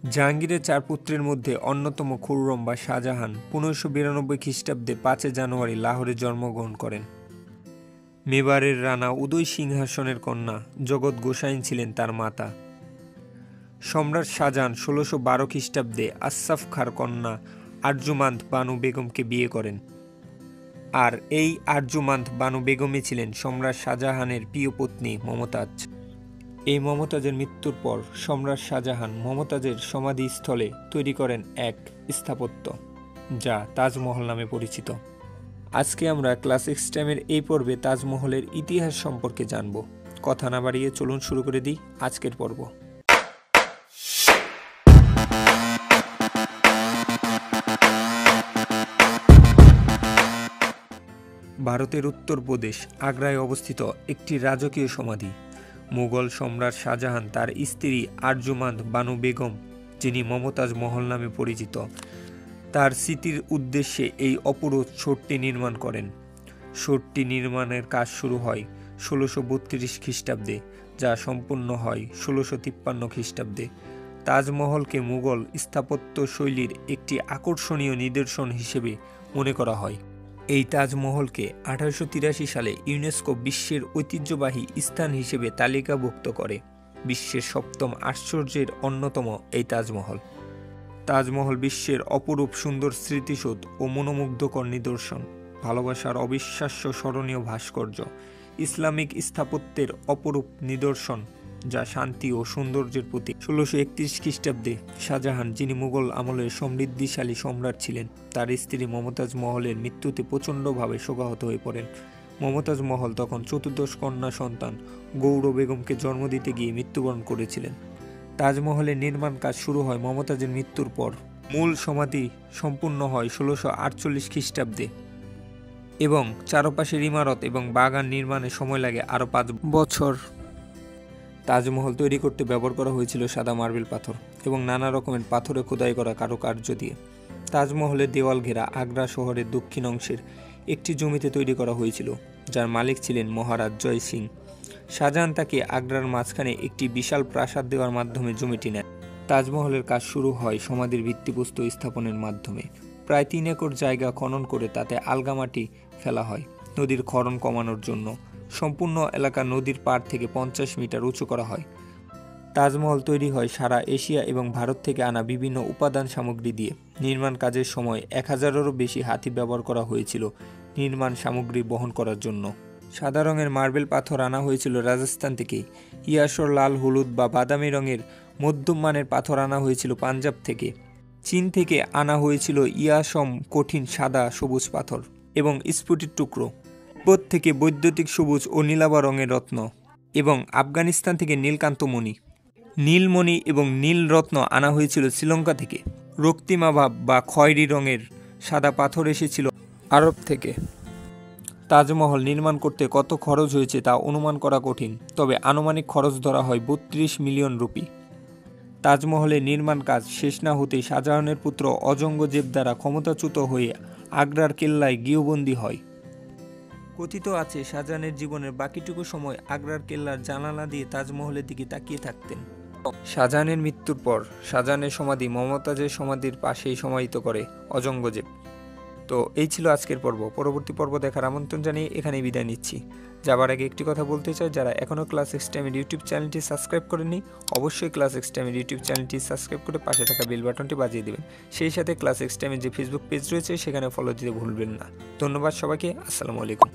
জাহাঙ্গীরের চার পুত্রের মধ্যে অন্যতম খুররম বা শাহজাহান 1592 খ্রিস্টাব্দে 5 জানুয়ারি লাহোরে জন্মগ্রহণ করেন। মেবারের রানা উদয় সিংহাসনের কন্যা জগৎ গোসাইন ছিলেন তার মাতা। সম্রাট শাহজাহান 1612 খ্রিস্টাব্দে আশরাফ খাঁর কন্যা আরজুমান্দ বানু বেগমকে বিয়ে করেন। আর এই আরজুমান্দ বানু বেগমই ছিলেন সম্রাট শাহজাহানের প্রিয় পত্নী মমতাজ। এই মমতাজের মৃত্যুর পর সম্রাট শাহজাহান মমতাজের সমাধিস্থলে তৈরি করেন এক স্থাপত্য, যা তাজমহল নামে পরিচিত। আজকে আমরা ক্লাস 6 টাইমের এই পর্বে তাজমহলের ইতিহাস সম্পর্কে জানব। কথা না বাড়িয়ে চলুন শুরু করে দিই আজকের পর্ব। ভারতের উত্তরপ্রদেশ আগ্রায় অবস্থিত একটি রাজকীয় সমাধি। মুঘল সম্রাট শাহজাহান তার স্ত্রী আরজুমান্দ বানু বেগম, যিনি মমতাজ মহল নামে পরিচিত, তার স্মৃতির উদ্দেশ্যে এই অপরূপ শহরটি নির্মাণ করেন। শহরটি নির্মাণের কাজ শুরু হয় 1632 খ্রিস্টাব্দে, যা সম্পূর্ণ হয় 1653 খ্রিস্টাব্দে। তাজমহলকে মুঘল স্থাপত্য শৈলীর একটি আকর্ষণীয় নিদর্শন হিসেবে মনে করা হয়। এই তাজমহলকে 1883 সালে ইউনেস্কো বিশ্বের ঐতিহ্যবাহী স্থান হিসেবে তালিকাভুক্ত করে। বিশ্বের 7ম আশ্চর্যের অন্যতম এই তাজমহল। তাজমহল বিশ্বের অপরূপ সুন্দর স্মৃতিসৌধ ও মনোমুগ্ধকর নিদর্শন, ভালোবাসার অবিশ্বাস্য স্মরণীয় ভাস্কর্য, ইসলামিক স্থাপত্যের অপরূপ নিদর্শন, যা শান্তি ও সৌন্দর্যের প্রতীক। 1631 খ্রিস্টাব্দে শাহজাহান, যিনি মুঘল আমলের সমৃদ্ধিশালী সম্রাট ছিলেন, তার স্ত্রী মমতাজ মহলের মৃত্যুতে প্রচণ্ডভাবে শোকাহত হয়ে পড়েন। মমতাজ মহল তখন চতুর্দশ কন্যা সন্তান গৌর বেগমকে জন্ম দিতে গিয়ে মৃত্যুবরণ করেছিলেন। তাজমহলের নির্মাণ কাজ শুরু হয় মমতাজের মৃত্যুর পর। মূল সমাধি সম্পূর্ণ হয় 1648 খ্রিস্টাব্দে এবং চারপাশের ইমারত এবং বাগান নির্মাণে সময় লাগে আরও 5 বছর। তাজমহল তৈরি করতে ব্যবহার করা হয়েছিল সাদা মার্বেল পাথর এবং নানা রকমের পাথরে খোদাই করা কারুকার্য দিয়ে। তাজমহলের দেওয়াল ঘেরা আগ্রা শহরের দক্ষিণ অংশের একটি জমিতে তৈরি করা হয়েছিল, যার মালিক ছিলেন মহারাজ জয় সিং। শাহজাহান তাকে আগ্রার মাঝখানে একটি বিশাল প্রাসাদ দেওয়ার মাধ্যমে জমিটি নেন। তাজমহলের কাজ শুরু হয় সমাধির ভিত্তিপ্রস্তর স্থাপনের মাধ্যমে। প্রায় 3 একর জায়গা খনন করে তাতে আলগামাটি ফেলা হয় নদীর ক্ষরণ কমানোর জন্য। সম্পূর্ণ এলাকা নদীর পাড় থেকে 50 মিটার উঁচু করা হয়। তাজমহল তৈরি হয় সারা এশিয়া এবং ভারত থেকে আনা বিভিন্ন উপাদান সামগ্রী দিয়ে। নির্মাণ কাজের সময় 1000-এরও বেশি হাতি ব্যবহার করা হয়েছিল নির্মাণ সামগ্রী বহন করার জন্য। সাদা রঙের মার্বেল পাথর আনা হয়েছিল রাজস্থান থেকে। ইয়াসর লাল, হলুদ বা বাদামি রঙের মধ্যম মানের পাথর আনা হয়েছিল পাঞ্জাব থেকে। চীন থেকে আনা হয়েছিল ইয়াসম কঠিন সাদা সবুজ পাথর এবং স্ফুটির টুকরো। তিব্বত থেকে বৈদ্যুতিক সবুজ ও নীলাভ রঙের রত্ন এবং আফগানিস্তান থেকে নীলকান্তমণি, নীলমণি এবং নীল রত্ন আনা হয়েছিল শ্রীলঙ্কা থেকে। রক্তিমাভাব বা খয়েরি রঙের সাদা পাথর এসেছিল আরব থেকে। তাজমহল নির্মাণ করতে কত খরচ হয়েছে তা অনুমান করা কঠিন, তবে আনুমানিক খরচ ধরা হয় 32 মিলিয়ন রুপি। তাজমহলের নির্মাণ কাজ শেষ না হতেই শাহজাহানের পুত্র অজঙ্গজেব দ্বারা ক্ষমতাচ্যুত হয়ে আগ্রার কেল্লায় গৃহবন্দী হয়। কথিত আছে শাহজাহানের জীবনের বাকিটুকু সময় আগ্রার কেল্লার জানালা দিয়ে তাজমহলের দিকে তাকিয়ে থাকতেন। শাহজাহানের মৃত্যুর পর শাহজাহানের সমাধি মমতাজের সমাধির পাশেই সমাহিত করে অজঙ্গজেব। তো এই ছিল আজকের পর্ব। পরবর্তী পর্ব দেখার আমন্ত্রণ জানিয়ে এখানেই বিদায় নিচ্ছি। যাবার আগে একটি কথা বলতে চাই, যারা এখনও ক্লাস 6 টাইমের ইউটিউব চ্যানেলটি সাবস্ক্রাইব করেননি, অবশ্যই ক্লাস 6 টাইমের ইউটিউব চ্যানেলটি সাবস্ক্রাইব করে পাশে থাকা বেল বাটনটি বাজিয়ে দেবেন। সেই সাথে ক্লাস 6 টাইমের যে ফেসবুক পেজ রয়েছে সেখানে ফলো দিতে ভুলবেন না। ধন্যবাদ সবাইকে। আসসালামু আলাইকুম।